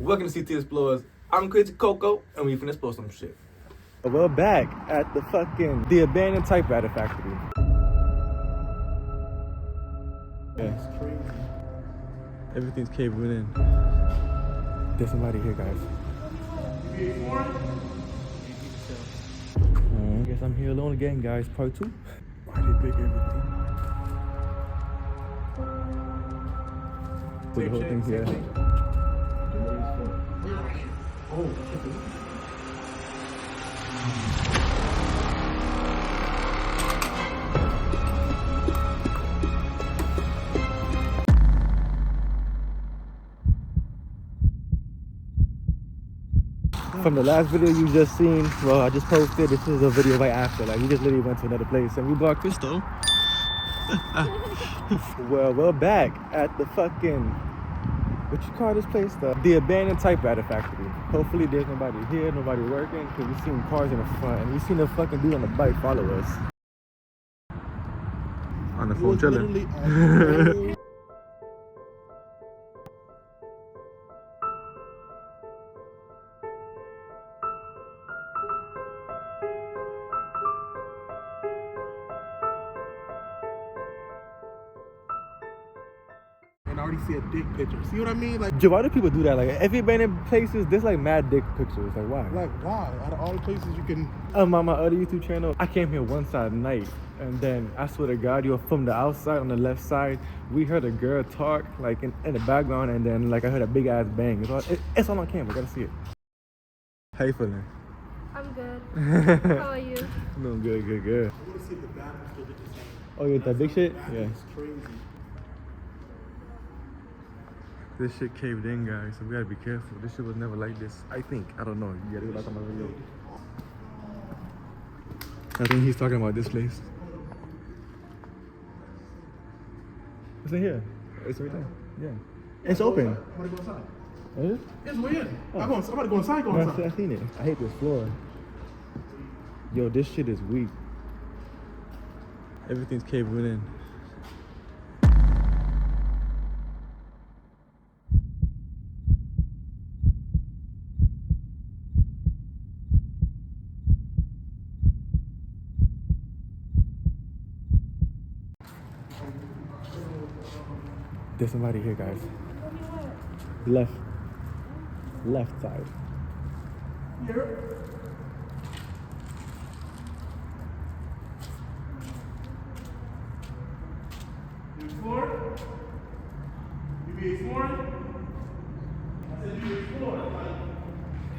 Welcome to CtExplr. I'm Crazy Coco, and we finna explore some shit. We're back at the abandoned typewriter factory. Yeah. It's crazy. Everything's caving in. There's somebody here, guys. I guess I'm here alone again, guys. Part 2. Why they big everything? Put the whole thing here. Oh, From the last video you just seen, well, I just posted, this is a video right after. Like, we just literally went to another place and we bought Crystal. Well, we're back at the what you call this place? The abandoned typewriter factory. Hopefully there's nobody here, nobody working, because we seen cars in the front and we seen the fucking dude on the bike follow us. On the phone chilling. and I already see a dick picture. See what I mean? Like, Why do people do that? Like, every abandoned places, there's like mad dick pictures. Like, why? why? Out of all the places you can. On my other YouTube channel, I came here one side night, and then I swear to God, you're from the outside on the left side. We heard a girl talk like in the background, and then like I heard a big ass bang. It's all on camera. Gotta see it. How you feeling? I'm good. How are you? No, good. I want to see the bathroom still get the same. Oh, you got that big shit? Yeah. It's crazy. This shit caved in, guys, so we gotta be careful. This shit was never like this. I think. I don't know. You gotta go back on my video. I think he's talking about this place. It's in here. It's right there. Yeah. It's open. I'm gonna go inside. Is it? Yes, we're in. Oh. I'm about to go inside. Go inside. I seen it. I hate this floor. Yo, this shit is weak. Everything's caving in. There's somebody here, guys. Left side. Here. You explored? You be exploring? I said you explored.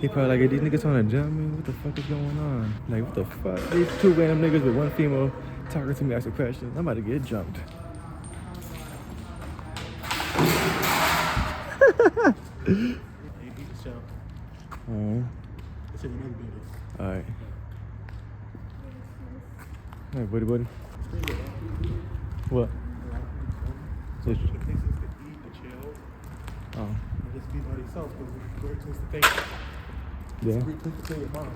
He probably like, these niggas trying to jump me? What the fuck is going on? Like, what the fuck? These two random niggas with one female talking to me, asking questions. I'm about to get jumped. It's in another building. Alright. Alright, buddy. What? So places to eat, to chill, Oh. and just be by yourself because it's a great place to think. Yeah. It's a great place to tell your mom.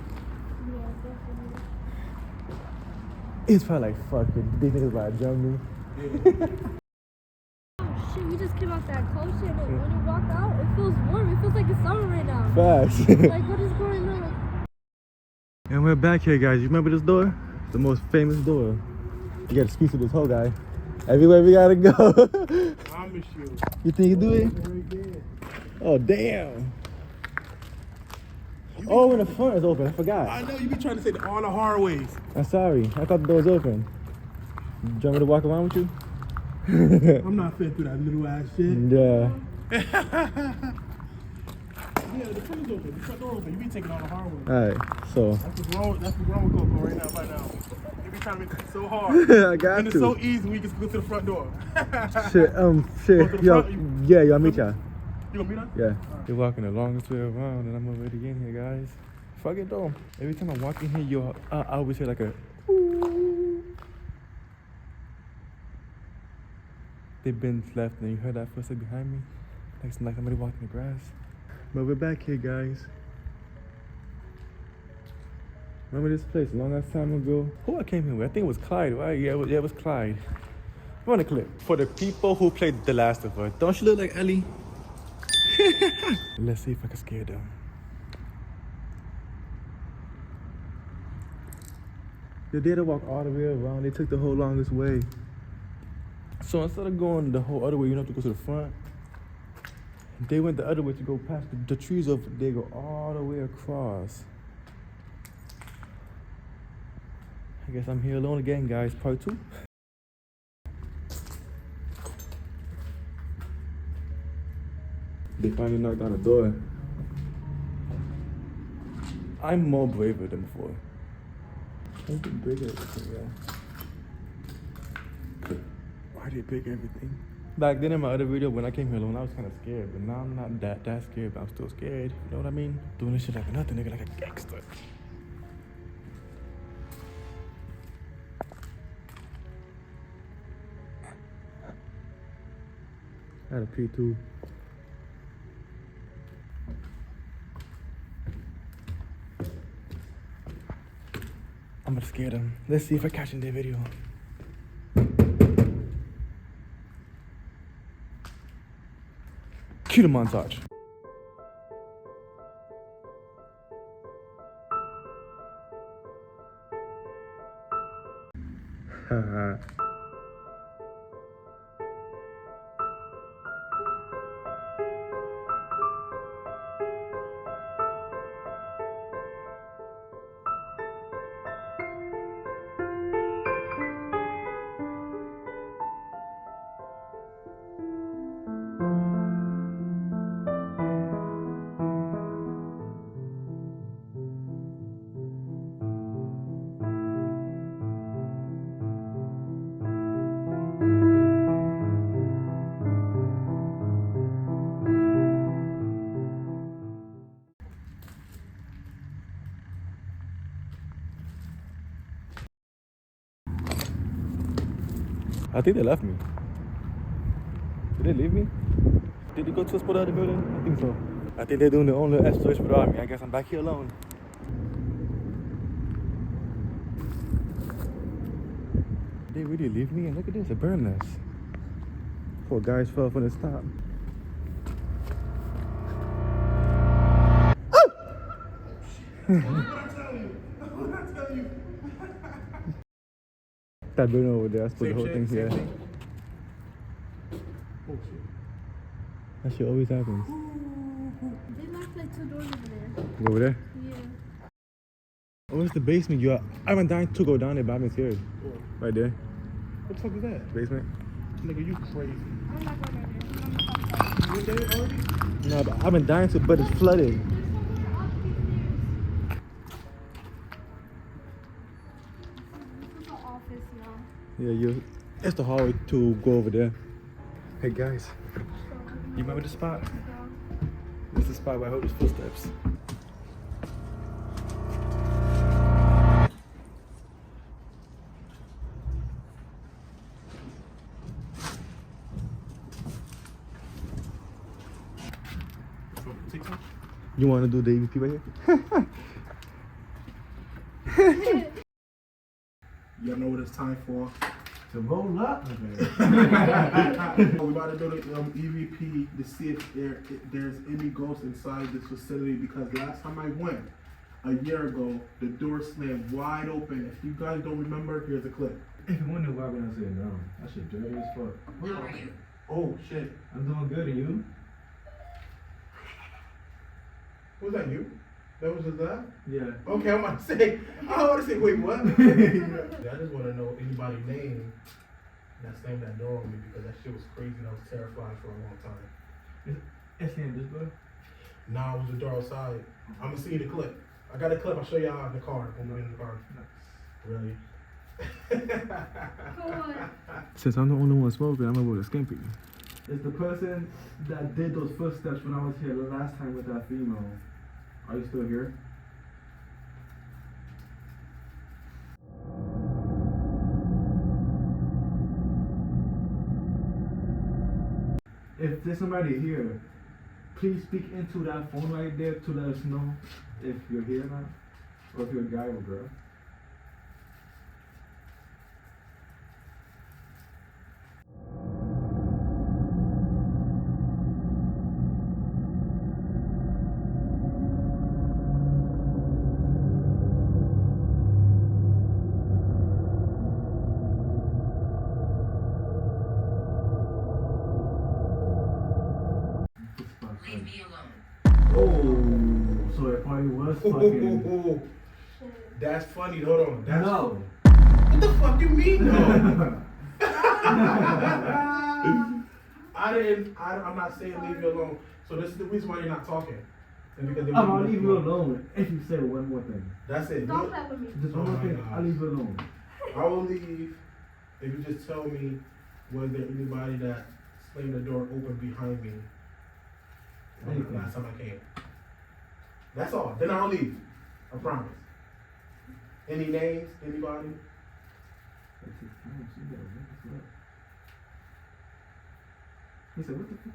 It's probably like, fuck it. These niggas about to jump me. Yeah. Oh shit, we just came out that cold shit and when you walk out, it feels warm. It feels like it's summer right now. Fast. Like, what is going on? And we're back here, guys. You remember this door? The most famous door. You gotta speak to this whole guy. Everywhere we gotta go. I promise you. You think you do it? Right there. Oh, damn. Oh, and the front is open. I forgot. I know you be trying to say all the hard ways. I'm sorry. I thought the door was open. Do you want me to walk around with you? I'm not fit through that little ass shit. Yeah. Yeah, the front is open. The front door open. You be taking all the hard ways. Alright, so. That's what's wrong with Coco right now, by now. You be trying to make it so hard. I got and it's to. so easy when you can go to the front door. Shit, Go to shit. the Yo, front, yeah, yo, I'll meet y'all. You gonna meet us? Yeah. You're walking the longest way around and I'm already in here, guys. Fuck it though. Every time I walk in here, I always hear like a ooh. The bins left and you heard that footstep behind me. Like somebody walking the grass. But we're back here, guys. Remember this place a long ass time ago? Who I came here with? I think it was Clyde, right? Yeah, it was Clyde. Run a clip. For the people who played The Last of Us. Don't she look like Ellie? Let's see if I can scare them. They did walk all the way around. They took the whole longest way. So instead of going the whole other way, you don't have to go to the front. They went the other way to go past the trees over there, go all the way across. I guess I'm here alone again, guys. Part 2. They finally knocked on the door. I'm more braver than before. I've been big at everything, yeah. Why did they pick everything? Back then in my other video, when I came here alone, I was kind of scared. But now I'm not that scared, but I'm still scared. You know what I mean? Doing this shit like nothing, nigga, like a gangster. I had a pee too. I'm gonna scare them. Let's see if I catch in their video. Cue the montage. Haha. I think they left me. Did they leave me? Did they go to a spot out of the building? I think so. I think they're doing their own little exploration without me. I guess I'm back here alone. Did they really leave me? And look at this, a bird nest. Poor guys fell from the top. That building over there, I put the whole thing here. Oh shit. That shit always happens. They locked like 2 doors over there. Over there? Yeah. Oh, it's the basement. I've been dying to go down there, but I've been scared. Right there. What the fuck is that? Basement. Nigga, you crazy. I'm not going down there. You dead already? No, but I've been dying to, but it's flooded. Yeah, it's the hallway to go over there. Hey guys, you remember the spot? This is the spot where I heard his footsteps. You want to do the EVP right here? Y'all know what it's time for? To roll up. We're about to do the EVP to see if there's any ghosts inside this facility, because last time I went, a year ago, the door slammed wide open. If you guys don't remember, here's a clip. If you wonder why when I said no, that shit dirty as fuck. How are you? Oh shit. I'm doing good, and you? Was that you? That was just that? Yeah. Okay, I want to say, wait, what? I just want to know anybody's name that slammed that door on me, because that shit was crazy and I was terrified for a long time. It's in this door? Nah, it was the door outside. I'm going to see the clip. I got a clip. I'll show y'all in the car when we're in the car. Really? Since I'm the only one smoking, I'm able to skin people. It's the person that did those footsteps when I was here the last time with that female. Are you still here? If there's somebody here, please speak into that phone right there to let us know if you're here or not, or if you're a guy or girl. Oh, so it probably was fucking. That's funny. Hold on. That's No. What the fuck you mean, no? I'm not saying leave you alone. So this is the reason why you're not talking. And because I'm gonna leave you alone if you say one more thing. That's it. Don't play with me. Just one more thing, I'll leave you alone. I will leave if you just tell me was there anybody that slammed the door open behind me last time I came. That's all. Then I'll leave. I promise. Any names? Anybody? He said, what the fuck?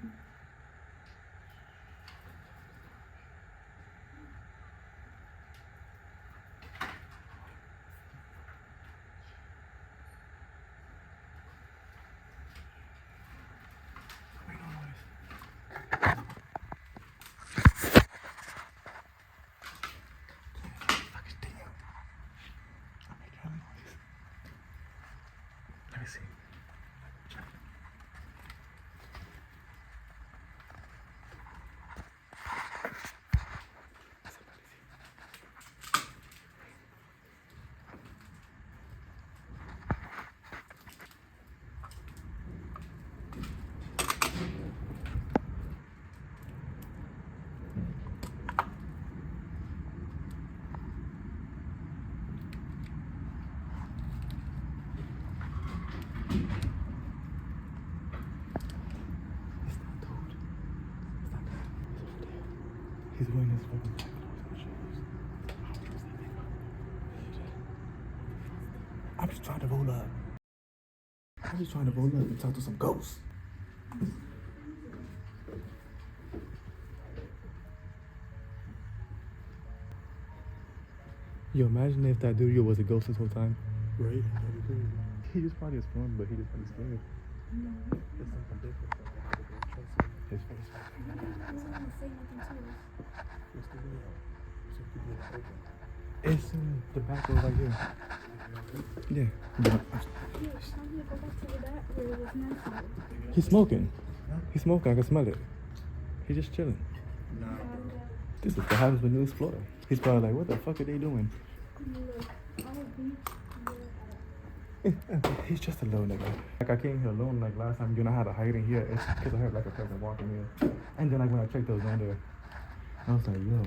Let me see. He's wearing his fucking black clothes and shoes. I'm just trying to roll up. I'm just trying to roll up and talk to some ghosts. Yo, imagine if that dude was a ghost this whole time. Right? That'd be crazy. He just probably is fun, but he just probably scared. It's something different. His face. I don't want to say nothing to us. What's the deal? So you can get open. It's in the back door right here. Yeah. Yeah, it's time to go back to where it was nice. He's smoking. He's smoking. I can smell it. He's just chilling. Nah, bro. This is what happens when you explore. He's probably like, what the fuck are they doing? He's just a little nigga. Like I came here alone like last time, you know, I had to hide in here. It's because I heard like a person walking here. And then like when I checked those down there, I was like, yo.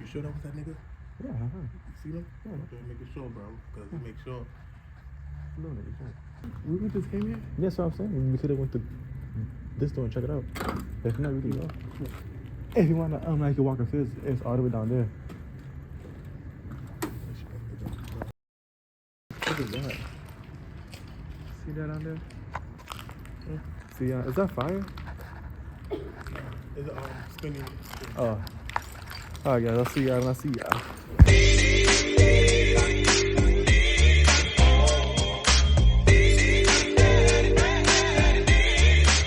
You sure that was that nigga? Yeah, uh-huh. You see them? Yeah. Okay, make it sure, bro. Because make sure. Little nigga, sure. We just came here? That's what I'm saying. We could have went to this door and check it out. If not, we could go. If you want to like your walking fields, it's all the way down there. What is that? See that down there? See, is that fire? Is it spinning? Oh. Alright guys, I'll see y'all when I see y'all.